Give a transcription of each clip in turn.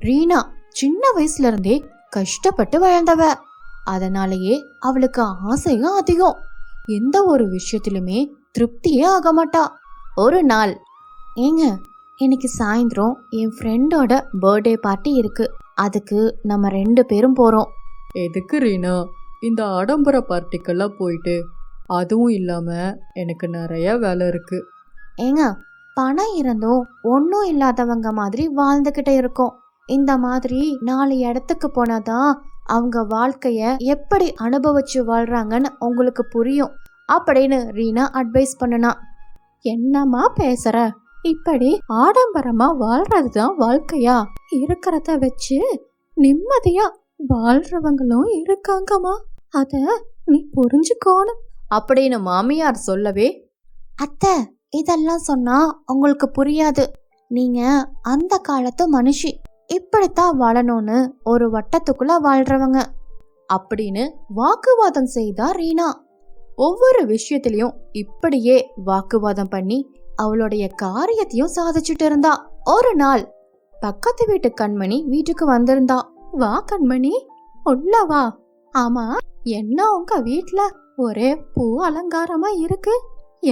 ரீனா சின்ன வயசுல இருந்தே கஷ்டப்பட்டு வளர்ந்தவ. அதனாலேயே அவளுக்கு ஆசையும் அதிகம். எந்த ஒரு விஷயத்திலுமே திருப்தியே ஆக மாட்டா. ஒரு நாள், ஏங்க இன்னைக்கு சாயந்தரம் என் ஃப்ரெண்டோட பர்த்டே பார்ட்டி இருக்கு, அதுக்கு நம்ம 2 பேரும் போறோம். எதுக்கு ரீனா இந்த ஆடம்பர பார்ட்டிக்கெல்லாம் போயிட்டு? அதுவும் இல்லாம எனக்கு நிறைய வேலை இருக்கு. ஏங்க பணம் இருந்தும் ஒன்றும் இல்லாதவங்க மாதிரி வாழ்ந்துக்கிட்டே இருக்கோம். இந்த மாதிரி 4 இடத்துக்கு போனாதான் அவங்க வாழ்க்கைய எப்படி அனுபவிச்சு வாழ்றாங்கன்னு உங்களுக்கு புரியும் அப்படின்னு ரீனா அட்வைஸ் பண்ணுனா. என்னம்மா பேசுற? இப்படி ஆடம்பரமா வாழ்றதுதான் வாழ்க்கையா? இருக்கிறத வச்சு நிம்மதியா வாழ்றவங்களும் இருக்காங்கம்மா, அத நீ புரிஞ்சுக்கோணும் அப்படின்னு மாமியார் சொல்லவே, அத்தை இதெல்லாம் சொன்னா உங்களுக்கு புரியாது, நீங்க அந்த காலத்து மனுஷி, இப்படித்தான் வாழணும்னு ஒரு வட்டத்துக்குள்ள வாழ்றவங்க அப்படின்னு வாக்குவாதம் செய்தா ரீனா. ஒவ்வொரு விஷயத்திலையும் இப்படியே வாக்குவாதம் பண்ணி அவளுடைய காரியத்தையும் சாதிச்சுட்டு இருந்தா. ஒரு நாள் பக்கத்து வீட்டு கண்மணி வீட்டுக்கு வந்திருந்தா. வா கண்மணி, உள்ள வா. ஆமா, என்ன உங்க வீட்ல ஒரே பூ அலங்காரமா இருக்கு,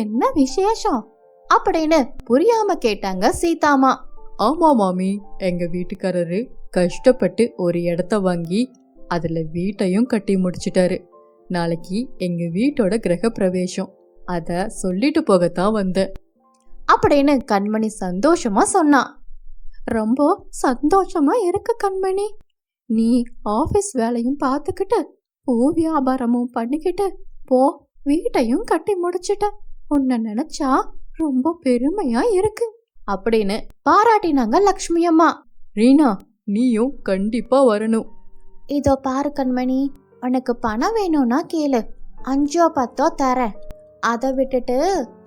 என்ன விசேஷம் அப்படின்னு புரியாம கேட்டாங்க சீதாமா. ஆமா மாமி, எங்க வீட்டுக்காரரு கஷ்டப்பட்டு ஒரு இடத்த வாங்கி அதுல வீட்டையும் கட்டி முடிச்சிட்டாரு. நாளைக்கு எங்க வீட்டோட கிரக பிரவேசம், அத சொல்லிட்டு போகத்தான் வந்தேன் அப்படின்னு கண்மணி சந்தோஷமா சொன்னா. ரொம்ப சந்தோஷமா இருக்கு கண்மணி, நீ ஆபீஸ் வேலையும் பார்த்துக்கிட்டு பூ வியாபாரமும் பண்ணிக்கிட்டு போ, வீட்டையும் கட்டி முடிச்சிட்ட, உன்னை நினைச்சா ரொம்ப பெருமையா இருக்கு அப்படின்னு பாராட்டினாங்க லக்ஷ்மி அம்மா. ரீனா நீயும் கண்டிப்பா வரணும். இதோ பாரு கண்மணி, உனக்கு பணம் வேணும்னா கேளு, 5 10 தரேன், அதை விட்டுட்டு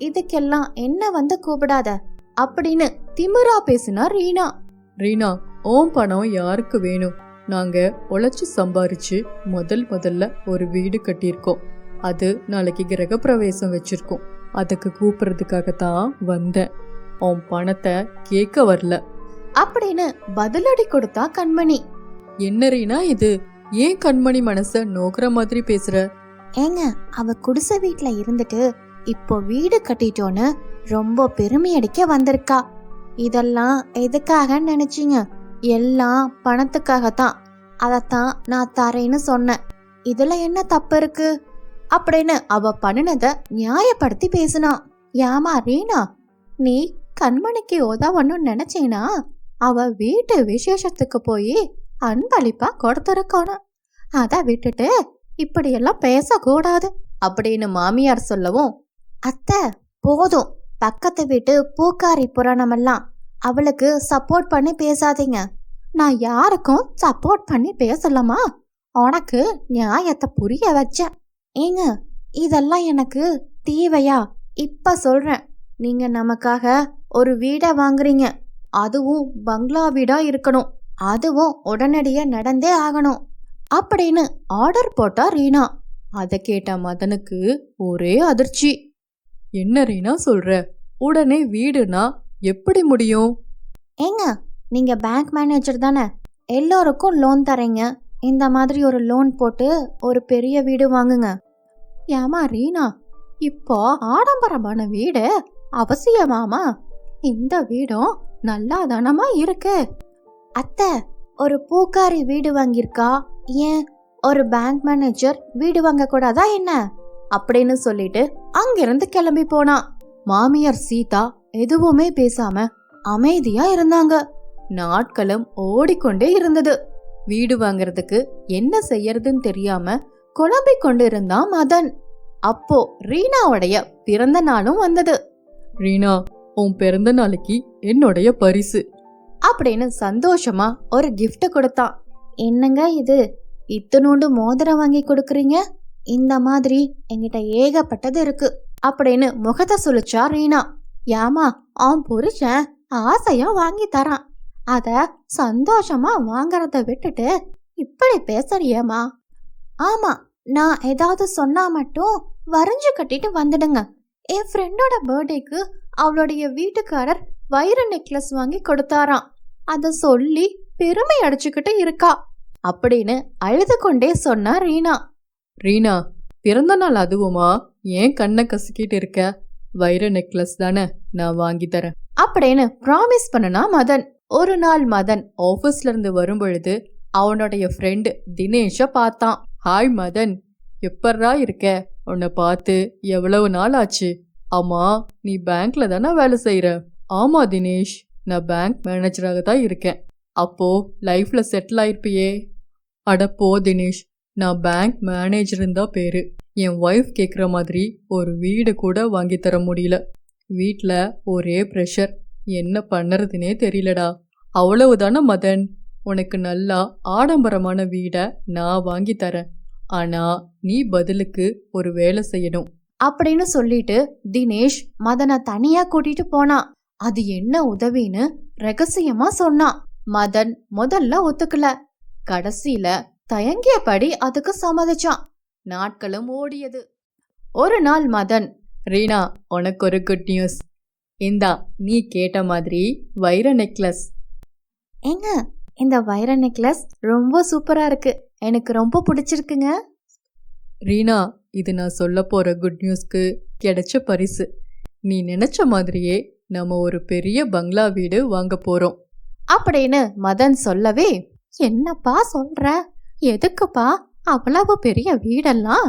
இதுக்கெல்லாம் என்ன வந்து கூப்பிடாத அப்படின்னு திமிரா பேசினா ரீனா. ரீனா, ஓம் பணம் யாருக்கு வேணும்? நாங்க உழைச்சு சம்பாரிச்சு முதல்ல ஒரு வீடு கட்டியிருக்கோம், அது நாளைக்கு கிரக பிரவேசம் வச்சிருக்கோம், அதுக்கு கூப்பிடுறதுக்காகத்தான் வந்தேன், உன் பணத்தை கேட்க வரல அப்படின்னு பதிலடி கொடுத்தா கண்மணி. என்ன ரீனா இது, ஏன் கண்மணி மனச நோக்குற மாதிரி பேசுற? ஏங்க, அவ குடிசை வீட்டுல இருந்துட்டு இப்போ வீடு கட்டிட்டோன்னு ரொம்ப பெருமை அடிக்க வந்திருக்கா. இதெல்லாம் எதுக்காக நினைச்சீங்க? எல்லாம் பணத்துக்காகத்தான், அதத்தான் நான் தரேன்னு சொன்னேன், இதுல என்ன தப்பு இருக்கு அப்படின்னு அவ பண்ணினத நியாயப்படுத்தி பேசினா. ஏமா ரீனா, நீ கண்மணிக்கு உதவணும்னு நினைச்சீனா அவ வீட்டு விசேஷத்துக்கு போய் அன்பளிப்பா கொடுத்துருக்கணும், அதை விட்டுட்டு இப்படியெல்லாம் பேசக்கூடாது அப்படின்னு மாமியார் சொல்லவும், அத்தை போதும், பக்கத்து வீட்டு பூக்காரி புராணமெல்லாம் அவளுக்கு சப்போர்ட் பண்ணி பேசாதீங்க, நான் யாருக்கும் சப்போர்ட் பண்ணி பேசலாமா, உனக்கு நியாயத்தை புரிய வச்சேன். ஏங்க இதெல்லாம் எனக்கு தேவையா? இப்ப சொல்றேன், நீங்க நமக்காக ஒரு வீடை வாங்குறீங்க, அதுவும் பங்களா வீடா இருக்கணும், அதுவும் உடனடியா நடந்தே ஆகணும் அப்படின்னு ஆர்டர் போட்டா ரீனா. அதை கேட்ட மதனுக்கு ஒரே அதிர்ச்சி. என்ன ரீனா சொல்ற, உடனே வீடுனா எப்படி முடியும்? ஏங்க நீங்க பேங்க் மேனேஜர் தானே, எல்லோருக்கும் லோன் தரீங்க, இந்த மாதிரி ஒரு லோன் போட்டு ஒரு பெரிய வீடு வாங்குங்க. ஏமா ரீனா, இப்போ ஆடம்பரமான வீடு அவசியமாமா? இந்த வீடும் நல்லா தானமா இருக்கு. அத்தை ஒரு பூக்காரி வீடு வாங்கியிருக்கா, ஏன் ஒரு பேங்க் மேனேஜர் வீடு வாங்க கூடாதா என்ன அப்படின்னு சொல்லிட்டு அங்கிருந்து கிளம்பி போனா. மாமியார் சீதா எதுவுமே பேசாம அமைதியா இருந்தாங்க. நாட்களும் ஓடிக்கொண்டே இருந்தது. வீடு வாங்கறதுக்கு என்ன செய்யறதுன்னு தெரியாம குழம்பிக் கொண்டு இருந்தான் மதன். அப்போ ரீனாவுடைய பிறந்த நாளும் வந்தது. ரீனா, உன் பிறந்த நாளைக்கு என்னுடைய பரிசு அப்படின்னு சந்தோஷமா ஒரு கிஃப்ட் கொடுத்தான். என்னங்க இது, இத்தனோண்டு மோதிரம் வாங்கி கொடுக்குறீங்க, இந்த மாதிரி என்கிட்ட ஏகப்பட்டது இருக்கு அப்படின்னு முகத்தை சுழிச்சா ரீனா. ஏமா, அவன் புருஷன் ஆசையா வாங்கி தரான், அத சந்தோஷமா வாங்கறத விட்டுட்டு இப்படி பேசுறியேமா? ஆமா, நான் ஏதாவது சொன்னா மட்டும் வரைஞ்சு கட்டிட்டு வந்துடுங்க. என் ஃப்ரெண்டோட பர்த்டேக்கு அவளுடைய வீட்டுக்காரர் வைர நெக்லஸ் வாங்கி கொடுத்தாராம், அத சொல்லி பெருமை அடிச்சுக்கிட்டு இருக்கா அப்படின்னு அழுது கொண்டே சொன்னா ரீனா. ரீனா, பிறந்த நாள் அதுவுமா? ஏன் கண்ணை கசக்கிட்டு இருக்க? வைர நெக்லஸ் தானே, நான் வாங்கி தரேன் அப்படின்னு ப்ராமிஸ் பண்ணனா மதன். ஒரு நாள் மதன் ஆபீஸ்ல இருந்து வரும்பொழுது அவனுடைய ஃப்ரெண்டு தினேஷ பார்த்தான். ஹாய் மதன், எப்பட்றா இருக்க? உன்னை பார்த்து எவ்வளவு நாள் ஆச்சு? ஆமா, நீ பேங்க்ல தானே வேலை செய்யற? ஆமா தினேஷ், நான் பேங்க் மேனேஜராக தான் இருக்கேன். அப்போ லைஃப்ல செட்டில் ஆயிருப்பியே? அடப்போ தினேஷ், நான் பேங்க் மேனேஜர்னு தான் பேரு. என் ஒய்ஃப் கேட்குற மாதிரி ஒரு வீடு கூட வாங்கி தர முடியல. வீட்டில் ஒரே ப்ரெஷர், என்ன பண்ணுறதுனே தெரியலடா. அவ்வளவுதானே மதன், உனக்கு நல்லா ஆடம்பரமான வீடை நான் வாங்கி தரேன். ஆனா நீ பதிலுக்கு ஒரு வேலை செய்யணும் அப்படின்னு சொல்லிட்டு தினேஷ் மதனை தனியா கூட்டிட்டு போனான். அது என்ன உதவின்னு ரகசியமா சொன்னான். மதன் முதல்ல ஒத்துக்கல, கடைசியில தயங்கியபடி அதுக்கு சம்மதிச்சான். நாட்களும் ஓடியது. ஒரு நாள் மதன், ரீனா, உனக்கு ஒரு குட் நியூஸ். இந்தா, நீ கேட்ட மாதிரி வைர நெக்லஸ். ஏங்க, இந்த வைர நெக்லஸ் ரொம்ப சூப்பரா இருக்கு, எனக்கு ரொம்ப பிடிச்சிருக்குங்க. ரீனா, இது நான் சொல்ல போற குட் நியூஸ்க்கு கிடைச்ச பரிசு. நீ நினைச்ச மாதிரியே நம்ம ஒரு பெரிய பங்களா வீடு வாங்க போறோம் அப்படின்னு மதன் சொல்லவே, என்னப்பா சொல்ற? எதுக்குப்பா அவ்வளவு பெரிய வீடெல்லாம்?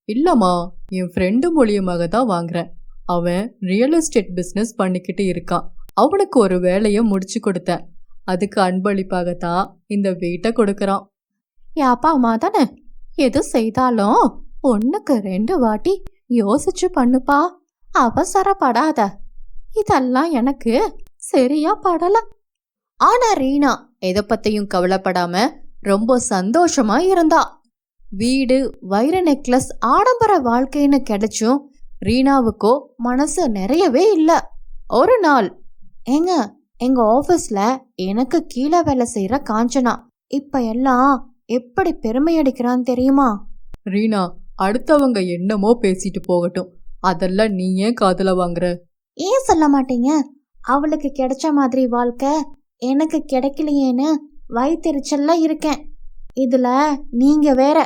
இல்லம்மா, என் ஃப்ரெண்டு மூலியமாக தான் வாங்குறேன். அவன் ரியல் எஸ்டேட் பிஸ்னஸ் பண்ணிக்கிட்டு இருக்கான். அவனுக்கு ஒரு வேலையை முடிச்சு கொடுத்தேன். அதுக்கு அன்பளிப்பாகத்தான் இந்த வீட்டை கொடுக்கறான். யாப்பா மதனு, எது செய்தாலும் 1க்கு 2 வாட்டி யோசிச்சு பண்ணுப்பா, அவசரப்படாத. இதெல்லாம் எனக்கு சரியா படல. ஆனா ரீனா எதை பத்தியும் கவலைப்படாம ரொம்ப சந்தோஷமா இருந்தா. வீடு, வைர நெக்லஸ், ஆடம்பர வாழ்க்கைன்னு கிடைச்சும் ரீனாவுக்கோ மனசு நிறையவே இல்ல. ஒரு நாள், ஏங்க, எங்க ஆபீஸ்ல எனக்கு கீழே வேலை செய்யற காஞ்சனா இப்ப எல்லாம் எப்படி பெருமை அடிக்கிறான்னு தெரியுமா? ரீனா, அடுத்தவங்க என்னமோ பேசிட்டு போகட்டும், அதெல்லாம் நீ ஏன் காதுல வாங்குற? ஏன் சொல்ல மாட்டீங்க? அவளுக்கு கிடைச்ச மாதிரி வாழ்க்கை எனக்கு கிடைக்கலையேன்னு வயித்தெரிச்சல்ல இருக்கேன். இதுல நீங்க வேற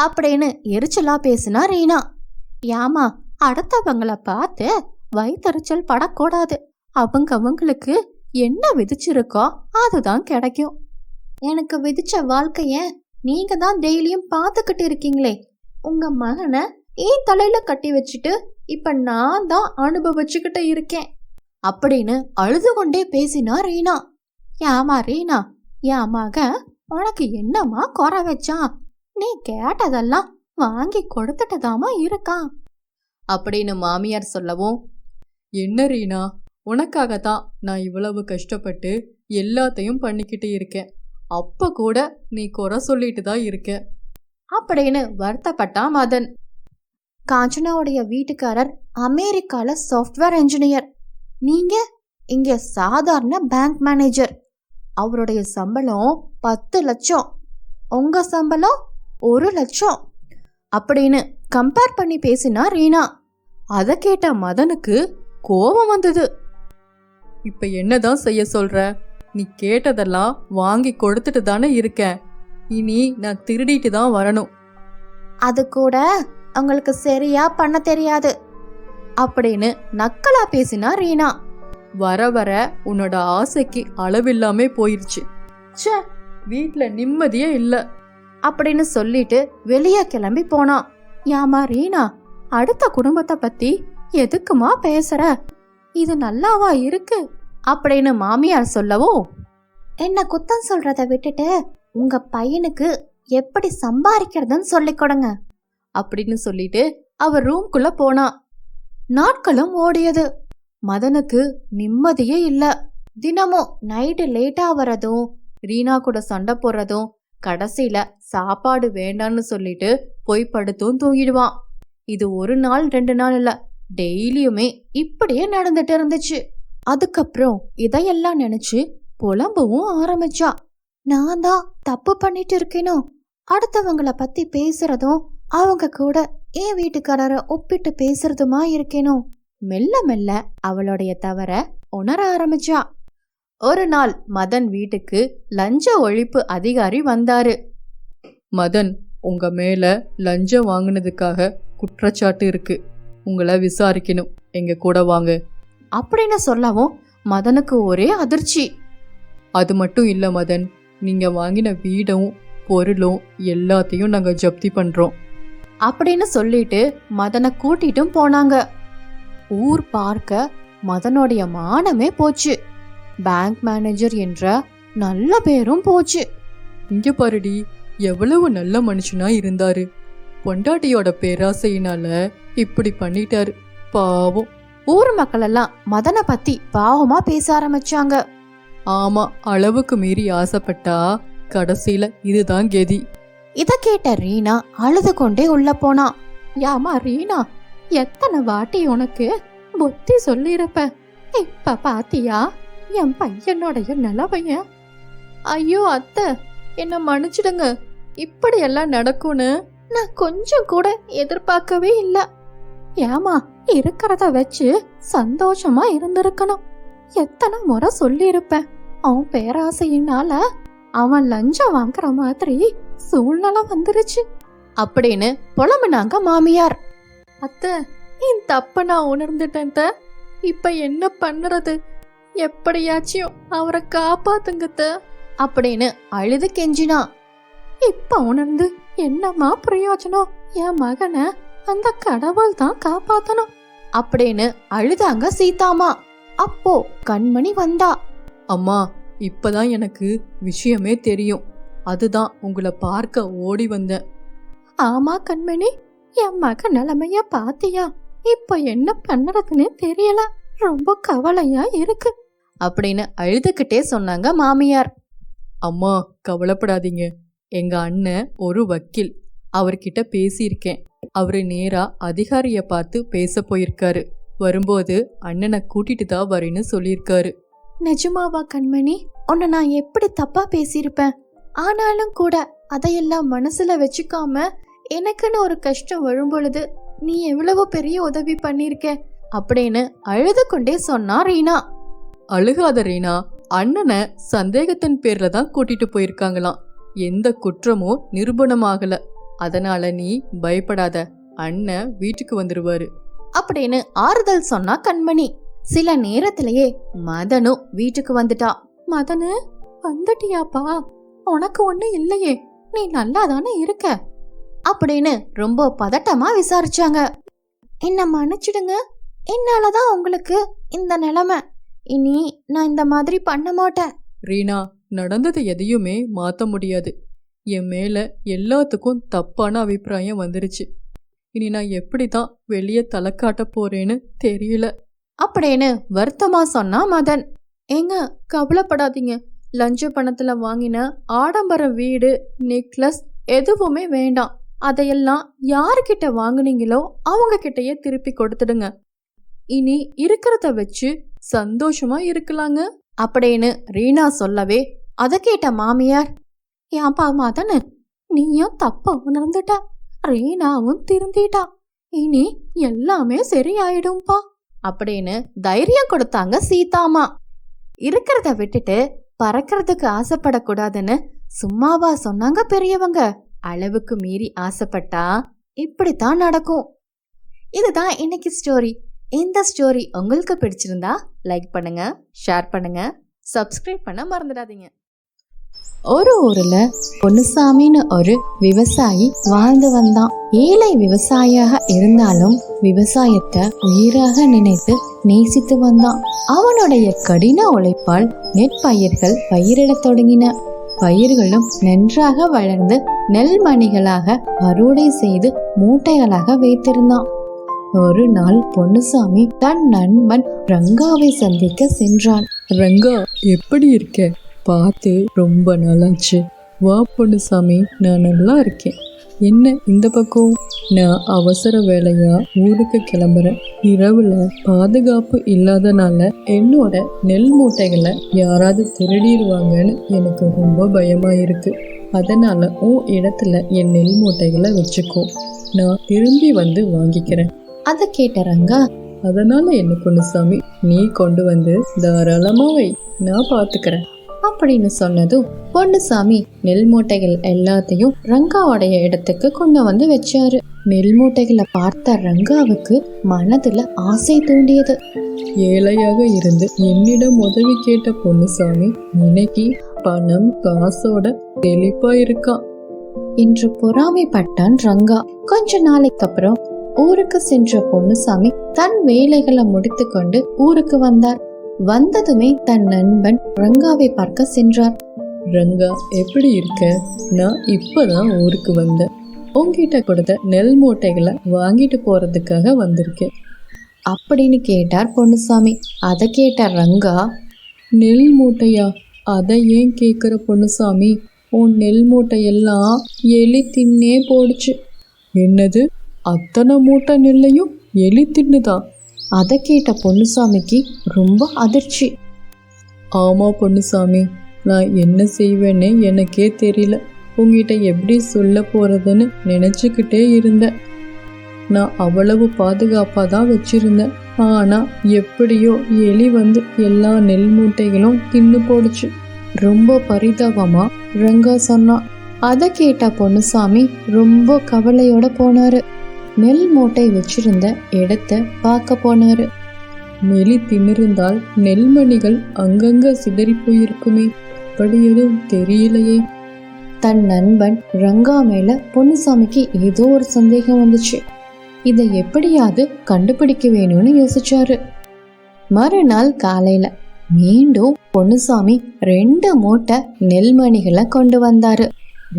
அப்படின்னு எரிச்சலா பேசினா ரீனா. யாமா, அடுத்தவங்களை பார்த்து வயித்தெரிச்சல் படக்கூடாது. அவங்களுக்கு என்ன விதிச்சிருக்கோ அதுதான் கிடைக்கும். எனக்கு விதிச்ச வாழ்க்கைய நீங்க தான் டெய்லியும் பார்த்துக்கிட்டு இருக்கீங்களே. உங்க மகனை ஏன் தலையில கட்டி வச்சுட்டு இப்ப நான் தான் அனுபவிச்சுக்கிட்டு இருக்கேன் அப்படின்னு அழுது கொண்டே பேசினா ரீனா. யாமா ரீனா, என் மகன் உனக்கு என்னமா குறை வச்சான்? நீ கேட்டதெல்லாம் வாங்கி கொடுத்துட்டுதாமா இருக்கான் அப்படின்னு மாமியார் சொல்லவும், என்ன ரீனா, உனக்காகத்தான் நான் இவ்வளவு கஷ்டப்பட்டு எல்லாத்தையும் பண்ணிக்கிட்டு இருக்கேன். அப்ப கூட நீ குறை சொல்லிட்டு தான் இருக்க அப்படின்னு வருத்தப்பட்டா மதன். காஞ்சனாவுடைய வீட்டுக்காரர் அமெரிக்கால சாஃப்ட்வேர் இன்ஜினியர், நீங்க இங்க சாதாரண பேங்க் மேனேஜர். அவருடைய சம்பளம் 10 லட்சம், உங்க சம்பளம் 1 லட்சம் அப்படின்னு கம்பேர் பண்ணி பேசினா ரீனா. அதை கேட்ட மதனுக்கு கோபம் வந்தது. இப்ப என்னதான் செய்ய சொல்ற? நீ கேட்டதெல்லாம் வாங்கி கொடுத்துட்டு தானே இருக்கேன். இனி நான் திருடிட்டு தான் வரணும். அது கூட உங்களுக்கு சரியா பண்ண தெரியாது அப்படின்னு நக்கலா பேசினா ரீனா. வர வர உன்னோட ஆசைக்கு அளவில்லாமே போயிருச்சு. ச்சே, வீட்ல நிம்மதியே இல்ல அப்படின்னு சொல்லிட்டு வெளியே கிளம்பி போனான். யாமா ரீனா, அடுத்த குடும்பத்தை பத்தி எதுக்குமா பேசுற? இது நல்லாவா இருக்கு அப்படின்னு மாமியார் சொல்லவும், என்ன குத்தம் சொல்றத விட்டுட்டு உங்க பையனுக்கு எப்படி சம்பாதிக்கிறதுன்னு சொல்லிக் கொடுங்க அப்படின்னு சொல்லிட்டு அவர் ரூம்குள்ள போனா. நாட்களும் ஓடியது. மதனுக்கு நிம்மதியே இல்ல. தினமும் நைட்டு லேட்டா வரதும், ரீனா கூட சண்டை போடுறதும், கடைசியில சாப்பாடு வேண்டான்னு சொல்லிட்டு போய் படுத்தும் தூங்கிடுவான். இது 1 நாள் 2 நாள் இல்ல, டெய்லியுமே இப்படியே நடந்துட்டு இருந்துச்சு. அதுக்கப்புறம் இதையெல்லாம் நினைச்சு புலம்பவும் ஆரம்பிச்சா. நான் தான் தப்பு பண்ணிட்டு இருக்கேனோ, அடுத்தவங்களை பத்தி பேசுறதும் அவங்க கூட என் வீட்டுக்காரரை ஒப்பிட்டு பேசுறதுமா இருக்கேனோ. மெல்ல மெல்ல அவளுடைய தவற உணர ஆரம்பிச்சா. ஒரு நாள் மதன் வீட்டுக்கு லஞ்ச ஒழிப்பு அதிகாரி வந்தாரு. மதன், உங்க மேல லஞ்சம் வாங்கினதுக்காக குற்றச்சாட்டு இருக்கு. உங்களை விசாரிக்கணும். எங்க கூட வாங்க அப்படின்னு சொல்லவும் மதனுக்கு ஒரே அதிர்ச்சி. அது மட்டும் இல்ல மதன், நீங்க வாங்கின வீடும் பொருளும் எல்லாத்தையும் நாங்க ஜப்தி பண்றோம் அப்படின்னு சொல்லிட்டு மதனை கூட்டிட்டும் போனாங்க. ஊர் பார்க்க மதனுடைய மானமே போச்சு. பேங்க் மேனேஜர் என்ற நல்ல பேரும் போச்சு. இங்க பாருடி, எவ்வளவு நல்ல மனுஷனா இருந்தாரு. பொண்டாட்டியோட பேராசையினால இப்படி பண்ணிட்டாரு. பாவம். ஊர் மக்கள் எல்லாம் மதனை பத்தி பாவமா பேச ஆரம்பிச்சாங்க. ஆமா, அளவுக்கு மீறி ஆசைப்பட்டா கடைசியில இதுதான் கெதி. இத கேட்ட ரீனா அழுது கொண்டே உள்ள போனா. யாமா ரீனா, எத்தனை வாட்டி உனக்கு புத்தி சொல்லிருப்ப, இப்ப பாத்தியா என் பையனுடைய நிலவைய? ஐயோ அத்தை, என்ன மன்னிச்சிடுங்க. இப்படி எல்லாம் நடக்கும்னு நான் கொஞ்சம் கூட எதிர்பார்க்கவே இல்ல. ஏமா, இருக்கிறத வச்சு சந்தோஷமா இருந்திருக்கணும். எத்தனை முறை சொல்லியிருப்பேன், அவன் பேராசையினால அவன் லஞ்சம் வாங்குற மாதிரி சூழ்நிலை வந்துருச்சு அப்படின்னு புலம்புனாங்க மாமியார். அத்தை, என் தப்ப நான் உணர்ந்துட்டேன். இப்ப என்ன பண்றது? எப்படியாச்சும் அவரை காப்பாத்துங்க அப்படின்னு அழுது கெஞ்சினா. இப்ப உணர்ந்து என்னமா பிரயோஜனம்? என் மகனை அந்த கடவுள் தான் காப்பாத்தணும் அப்படின்னு அழுதாங்க சீதாமா. அப்போ கண்மணி வந்தா. அம்மா, இப்பதான் எனக்கு விஷயமே தெரியும். அதுதான் உங்களை பார்க்க ஓடி வந்தேன். ஆமா கண்மணி, என் மக நிலைமைய பாத்தியா? இப்ப என்ன பண்றதுன்னு தெரியல, ரொம்ப கவலையா இருக்கு அப்படின்னு அழுதுகிட்டே சொன்னாங்க மாமியார். அம்மா, கவலைப்படாதீங்க. எங்க அண்ணன் ஒரு வக்கீல், அவர்கிட்ட பேசியிருக்கேன். அவரு நேரா அதிகாரிய பார்த்து பேச போயிருக்காரு. வரும்போது அண்ணனை கூட்டிட்டு தான் வரேன்னு சொல்லியிருக்காரு. நிஜமாவா கண்மணி? உன்னை நான் எப்படி தப்பா பேசியிருப்பேன்? ஆனாலும் கூட அதையெல்லாம் மனசுல வச்சுக்காம எனக்குன்னு ஒரு கஷ்டம் வரும் பொழுது நீ எவ்வளவு பெரிய உதவி பண்ணிருக்க அப்படின்னு அழுது கொண்டே சொன்னா ரீனா. அழுகாத ரீனா, அண்ணனை சந்தேகத்தின் பேர்ல தான் கூட்டிட்டு போயிருக்காங்களாம். எந்த குற்றமும் நிரூபணமாகல. அதனால நீ பயப்படாத, அண்ணன் வீட்டுக்கு வந்துருவாரு அப்படின்னு ஆறுதல் சொன்னா கண்மணி. சில நேரத்திலேயே மதனும் வீட்டுக்கு வந்துட்டா. மதனு, வந்துட்டியாப்பா? உனக்கு ஒண்ணு இல்லையே, நீ நல்லா தானே இருக்க அப்படின்னு ரொம்ப பதட்டமா விசாரிச்சாங்க. என்ன மன்னிச்சிடுங்க, என்னாலதான் உங்களுக்கு இந்த நிலைமை. இனி நான் இந்த மாதிரி பண்ண மாட்டேன். ரீனா, நடந்தது எதையுமே மாத்த முடியாது. என் மேல எல்லாத்துக்கும் தப்பான அபிப்பிராயம் வந்துருச்சு. இனி நான் எப்படிதான் வெளியே தலை காட்ட போறேன்னு தெரியல அப்படின்னு வருத்தமா சொன்னா மதன். ஏங்க, கவலைப்படாதீங்க. லஞ்ச பணத்துல வாங்கின ஆடம்பர வீடு, நெக்லஸ் எதுவுமே வேண்டாம். அதையெல்லாம் யாருக்கிட்ட வாங்குனீங்களோ அவங்க கிட்டயே திருப்பி கொடுத்துடுங்க. இனி இருக்கிறத வச்சு சந்தோஷமா இருக்கலாங்க அப்படின்னு ரீனா சொல்லவே அதை கேட்ட மாமியார், ஏன்பா மதனு, நீயும் தப்ப உணர்ந்துட்ட, ரீனாவும் திருந்திட்டா, இனி எல்லாமே சரியாயிடும்பா அப்படின்னு தைரியம் கொடுத்தாங்க சீதாமா. இருக்கிறத விட்டுட்டு பறக்கிறதுக்கு ஆசைப்படக்கூடாதுன்னு சும்மாவா சொன்னாங்க பெரியவங்க? அளவுக்கு மீறி ஆசைப்பட்டா இப்படித்தான் நடக்கும். இதுதான் இன்னைக்கு ஸ்டோரி. இந்த ஸ்டோரி உங்களுக்கு பிடிச்சிருந்தா லைக் பண்ணுங்க, ஷேர் பண்ணுங்க, சப்ஸ்கிரைப் பண்ண மறந்துடாதீங்க. ஒரு ஊர்ல பொன்னுசாமின்னு ஒரு விவசாயி வாழ்ந்து வந்தான். ஏழை விவசாயியாக இருந்தாலும் விவசாயத்தை உயிராக நினைத்து நேசித்து வந்தான். அவனுடைய கடின உழைப்பால் நெற்பயிர்கள் பயிரிடத் தொடங்கின. பயிர்களும் நன்றாக வளர்ந்து நெல்மணிகளாக அறுவடை செய்து மூட்டைகளாக வைத்திருந்தான். ஒரு நாள் பொன்னுசாமி தன் நண்பன் ரங்காவை சந்திக்க சென்றான். ரங்கா, எப்படி இருக்க? பார்த்து ரொம்ப நாளாச்சு. வா பொன்னுசாமி, நான் நல்லா இருக்கேன். என்ன இந்த பக்கம்? நான் அவசர வேலையா ஊருக்கு கிளம்புறேன். இரவுல பாதுகாப்பு இல்லாதனால என்னோட நெல் மூட்டைகளை யாராவது திருடிடுவாங்கன்னு எனக்கு ரொம்ப பயமா இருக்கு. அதனால உன் இடத்துல என் நெல் மூட்டைகளை வச்சுக்கோ, நான் திரும்பி வந்து வாங்கிக்கிறேன். அதை கேட்ட ரங்கா, அதனால என்ன பொன்னுசாமி, நீ கொண்டு வந்து தாராளமா வை, நான் பாத்துக்கிறேன் அப்படின்னு சொன்னதும் பொன்னுசாமி நெல் மூட்டைகள் எல்லாத்தையும் ரங்காவுடைய இடத்துக்கு கொண்டு வந்து வச்சாரு. நெல் மூட்டைகளை பார்த்த ரங்காவுக்கு மனதுல ஆசை தூண்டியது. ஏழையாக இருந்து என்னிடம் உதவி கேட்ட பொன்னுசாமி இன்னைக்கு பணம் காசோட தெளிப்பா இருக்கான் என்று பொறாமைப்பட்டான் ரங்கா. கொஞ்ச நாளைக்கு அப்புறம் ஊருக்கு சென்ற பொன்னுசாமி தன் வேலைகளை முடித்து கொண்டு ஊருக்கு வந்தார். வந்ததுமே தன் நண்பன் ரங்காவை பார்க்க சென்றார். ரங்கா, எப்படி இருக்க? நான் இப்பதான் ஊருக்கு வந்தேன். உங்ககிட்ட கொடுத்த நெல் மூட்டைகளை வாங்கிட்டு போறதுக்காக வந்திருக்கேன் அப்படின்னு கேட்டார் பொன்னுசாமி. அதை கேட்ட ரங்கா, நெல் மூட்டையா? அதை ஏன் கேட்குற பொன்னுசாமி? உன் நெல் மூட்டையெல்லாம் எலி தின்னே போடுச்சு. என்னது, அத்தனை மூட்டை நெல்லையும் எலி தின்னுதான்? அதை கேட்ட பொன்னுசாமிக்கு ரொம்ப அதிர்ச்சி. ஆமா பொன்னுசாமி, நான் என்ன செய்வேன்னு எனக்கே தெரியல. உங்ககிட்ட எப்படி சொல்ல போறதுன்னு நினைச்சுக்கிட்டே இருந்தேன். நான் அவ்வளவு பாதுகாப்பாக தான் வச்சிருந்தேன். ஆனா எப்படியோ எலி வந்து எல்லா நெல் மூட்டைகளும் தின்னு போடுச்சு. ரொம்ப பரிதாபமா ரங்கா சொன்னான். அதை கேட்ட பொன்னுசாமி ரொம்ப கவலையோட போனாரு. நெல் மூட்டை வச்சிருந்த இடத்த பார்க்க போனாரு. எலி தின்னிருந்தால் நெல்மணிகள் அங்கங்க சிதறி போயிருக்குமே, அப்படி எதுவும் தெரியலையே. தன் நண்பன் ரங்கா மேல பொன்னுசாமிக்கு ஏதோ ஒரு சந்தேகம் வந்துச்சு. இதை எப்படியாவது கண்டுபிடிக்க வேணும்னு யோசிச்சாரு. மறுநாள் காலையில மீண்டும் பொன்னுசாமி 2 மூட்டை நெல்மணிகளை கொண்டு வந்தாரு.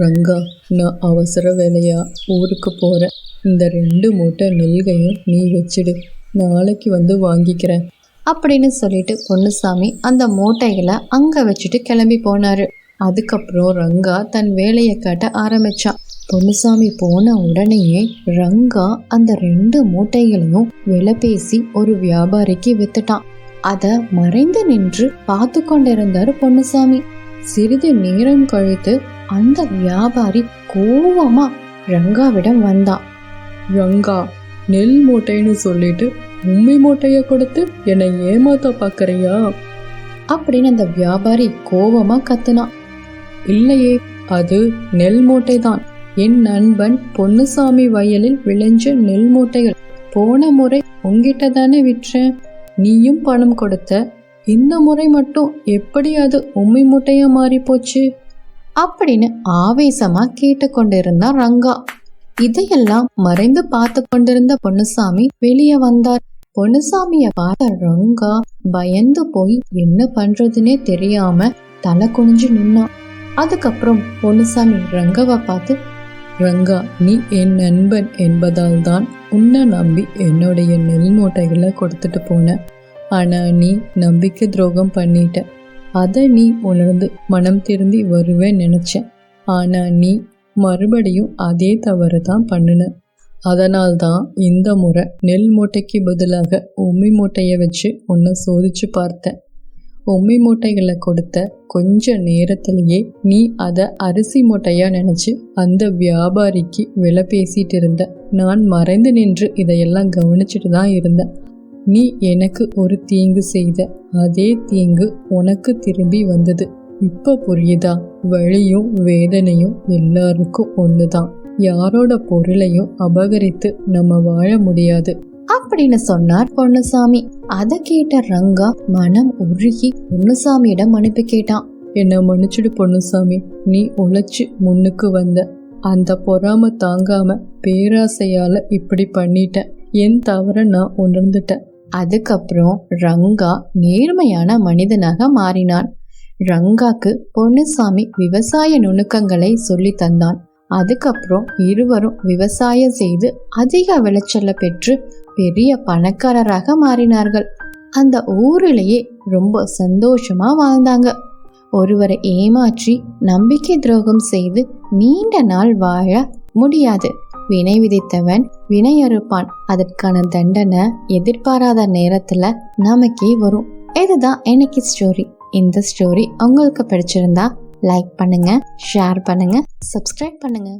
ரங்கா, நான் அவசர வேலையா ஊருக்கு போறேன். இந்த 2 மூட்டை நெல்கையும் நீ வச்சிடு, நாளைக்கு வந்து வாங்கிக்கிறேன் அப்படின்னு சொல்லிட்டு பொன்னுசாமி அந்த மூட்டைகளை அங்க வச்சுட்டு கிளம்பி போனாரு. அதுக்கப்புறம் ரங்கா தன் வேலையை காட்ட ஆரம்பிச்சான். பொன்னுசாமி போன உடனேயே ரங்கா அந்த 2 மூட்டைகளையும் விலை பேசி ஒரு வியாபாரிக்கு வித்துட்டான். அத மறைந்து நின்று பார்த்து கொண்டிருந்தாரு பொன்னுசாமி. சிறிது நேரம் கழித்து அந்த வியாபாரி கோவமா ரங்காவிடம் வந்தான். ரங்கா, நெல் மூட்டைன்னு சொல்லிட்டு உண்மை மூட்டைய கொடுத்து என்னை ஏமாத்த பாக்கறியா அப்படின்னு அந்த வியாபாரி கோவமா கத்துனான். இல்லையே, அது நெல் மூட்டை தான். என் நண்பன் பொன்னுசாமி வயலில் விளைஞ்ச நெல் மூட்டைகள். போன முறை உங்ககிட்ட தானே விற்றேன், நீயும் பணம் கொடுத்த. இந்த முறை மட்டும் எப்படி அது உண்மை மூட்டையா மாறி போச்சு அப்படின்னு ஆவேசமா கேட்டு கொண்டிருந்தான் ரங்கா. இதையெல்லாம் மறைந்து பார்த்து கொண்டிருந்த பொன்னுசாமி வெளியே வந்தார். பொன்னுசாமிய பார்த்த ரங்கா பயந்து போய் என்ன பண்றதுன்னே தெரியாம தலை குனிஞ்சு நின்னான். அதுக்கப்புறம் பொன்னுசாமி ரங்காவை பார்த்து, ரங்கா, நீ என் நண்பன் என்பதால் தான் உன்னை நம்பி என்னுடைய நெல் மூட்டைகளை கொடுத்துட்டு போன. ஆனா நீ நம்பிக்கை துரோகம் பண்ணிட்ட. அதை நீ உணர்ந்து மனம் திருந்தி வருவேன் நினைச்சேன். ஆனா நீ மறுபடியும் அதே தவறு தான் பண்ணுன. அதனால்தான் இந்த முறை நெல் மூட்டைக்கு பதிலாக உம்மி மூட்டையை வச்சு உன்னை சோதிச்சு பார்த்தேன். உம்மி மூட்டைகளை கொடுத்த கொஞ்ச நேரத்திலேயே நீ அதை அரிசி மூட்டையா நினைச்சு அந்த வியாபாரிக்கு விலை பேசிட்டு இருந்த. நான் மறைந்து நின்று இதையெல்லாம் கவனிச்சுட்டு தான் இருந்தேன். நீ எனக்கு ஒரு தீங்கு செய்த, அதே தீங்கு உனக்கு திரும்பி வந்தது. இப்ப புரியுதா? வலியும் வேதனையும் எல்லாருக்கும் ஒண்ணுதான். யாரோட பொருளையும் அபகரித்து நம்ம வாழ முடியாது அப்படின்னு சொன்னார் பொன்னுசாமி. அதை கேட்ட ரங்கா மனம் உருகி பொன்னுசாமியிடம் மன்னிப்பு கேட்டான். என்ன மன்னிச்சுடு பொன்னுசாமி, நீ உழைச்சு முன்னுக்கு வந்த. அந்த பொறாம தாங்காம பேராசையால இப்படி பண்ணிட்டேன். என் தவற நான் உணர்ந்துட்டேன். அதுக்கப்புறம் ரங்கா நேர்மையான மனிதனாக மாறினான். ரங்காக்கு பொன்னுசாமி விவசாய நுணுக்கங்களை சொல்லி தந்தான். அதுக்கப்புறம் இருவரும் விவசாயம் செய்து அதிக விளைச்சலை பெற்று பெரிய பணக்காரராக மாறினார்கள். அந்த ஊரிலேயே ரொம்ப சந்தோஷமா வாழ்ந்தாங்க. ஒருவரை ஏமாற்றி நம்பிக்கை துரோகம் செய்து நீண்ட நாள் வாழ முடியாது. வினை விதைத்தவன் வினை அறுப்பான். அதற்கான தண்டனை எதிர்பாராத நேரத்துல நமக்கே வரும். இதுதான் இன்னைக்கு ஸ்டோரி. இந்த ஸ்டோரி உங்களுக்கு பிடிச்சிருந்தா லைக் பண்ணுங்க, ஷேர் பண்ணுங்க, சப்ஸ்கிரைப் பண்ணுங்க.